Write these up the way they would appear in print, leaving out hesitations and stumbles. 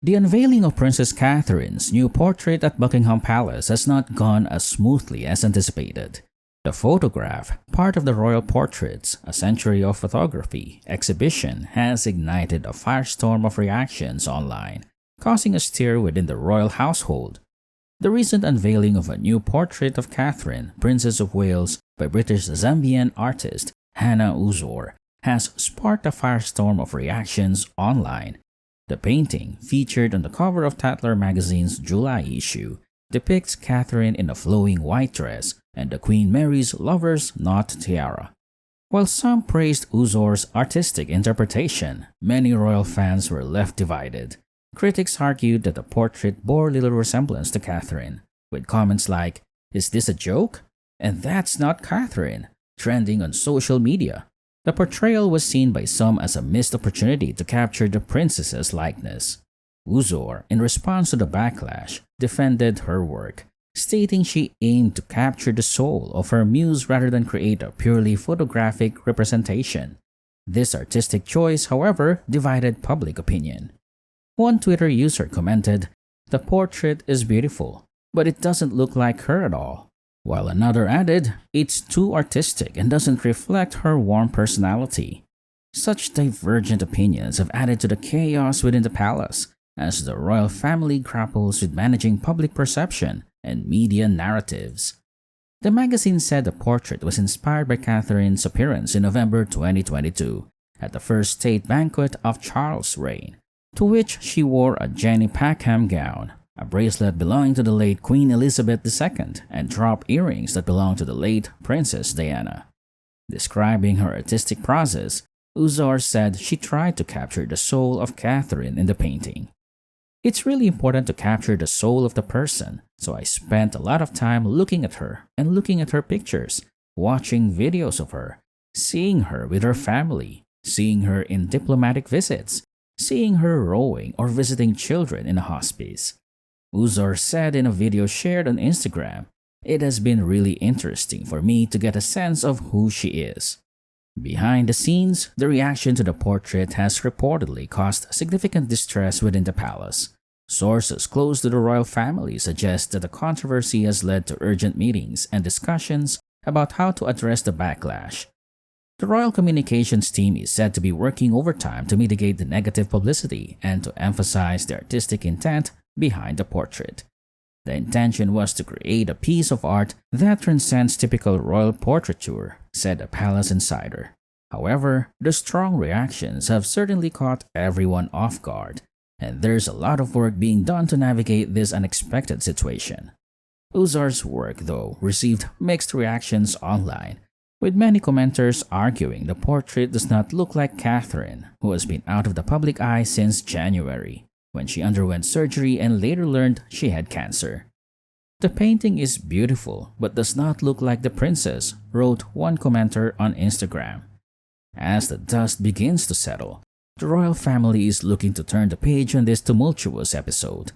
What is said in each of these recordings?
The unveiling of Princess Catherine's new portrait at Buckingham Palace has not gone as smoothly as anticipated. The photograph, part of the Royal Portraits, a Century of Photography exhibition, has ignited a firestorm of reactions online, causing a stir within the royal household. The recent unveiling of a new portrait of Catherine, Princess of Wales, by British Zambian artist Hannah Uzor, has sparked a firestorm of reactions online. The painting, featured on the cover of Tatler magazine's July issue, depicts Catherine in a flowing white dress and the Queen Mary's lover's knot tiara. While some praised Uzor's artistic interpretation, many royal fans were left divided. Critics argued that the portrait bore little resemblance to Catherine, with comments like, "Is this a joke? And that's not Catherine," trending on social media. The portrayal was seen by some as a missed opportunity to capture the princess's likeness. Uzor, in response to the backlash, defended her work, stating she aimed to capture the soul of her muse rather than create a purely photographic representation. This artistic choice, however, divided public opinion. One Twitter user commented, "The portrait is beautiful, but it doesn't look like her at all," while another added, "It's too artistic and doesn't reflect her warm personality." Such divergent opinions have added to the chaos within the palace, as the royal family grapples with managing public perception and media narratives. The magazine said the portrait was inspired by Catherine's appearance in November 2022 at the first state banquet of Charles' reign, to which she wore a Jenny Packham gown, a bracelet belonging to the late Queen Elizabeth II, and drop earrings that belonged to the late Princess Diana. Describing her artistic process, Uzor said she tried to capture the soul of Catherine in the painting. "It's really important to capture the soul of the person, so I spent a lot of time looking at her and looking at her pictures, watching videos of her, seeing her with her family, seeing her in diplomatic visits, seeing her rowing or visiting children in a hospice." Uzor said in a video shared on Instagram, "It has been really interesting for me to get a sense of who she is." Behind the scenes, the reaction to the portrait has reportedly caused significant distress within the palace. Sources close to the royal family suggest that the controversy has led to urgent meetings and discussions about how to address the backlash. The royal communications team is said to be working overtime to mitigate the negative publicity and to emphasize the artistic intent behind the portrait. The intention was to create a piece of art that transcends typical royal portraiture, said a palace insider. However, the strong reactions have certainly caught everyone off guard, and there's a lot of work being done to navigate this unexpected situation. Uzor's work, though, received mixed reactions online, with many commenters arguing the portrait does not look like Catherine, who has been out of the public eye since January, when she underwent surgery and later learned she had cancer. "The painting is beautiful, but does not look like the princess," wrote one commenter on Instagram. As the dust begins to settle, the royal family is looking to turn the page on this tumultuous episode.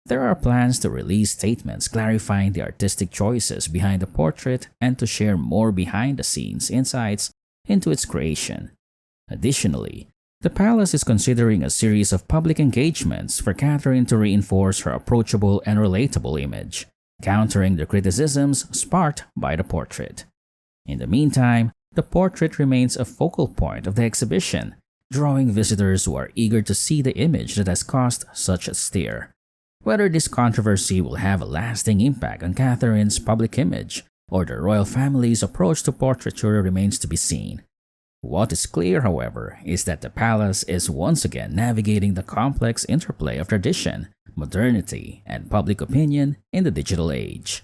There are plans to release statements clarifying the artistic choices behind the portrait and to share more behind-the-scenes insights into its creation. Additionally, the palace is considering a series of public engagements for Catherine to reinforce her approachable and relatable image, countering the criticisms sparked by the portrait. In the meantime, the portrait remains a focal point of the exhibition, drawing visitors who are eager to see the image that has caused such a stir. Whether this controversy will have a lasting impact on Catherine's public image or the royal family's approach to portraiture remains to be seen. What is clear, however, is that the palace is once again navigating the complex interplay of tradition, modernity, and public opinion in the digital age.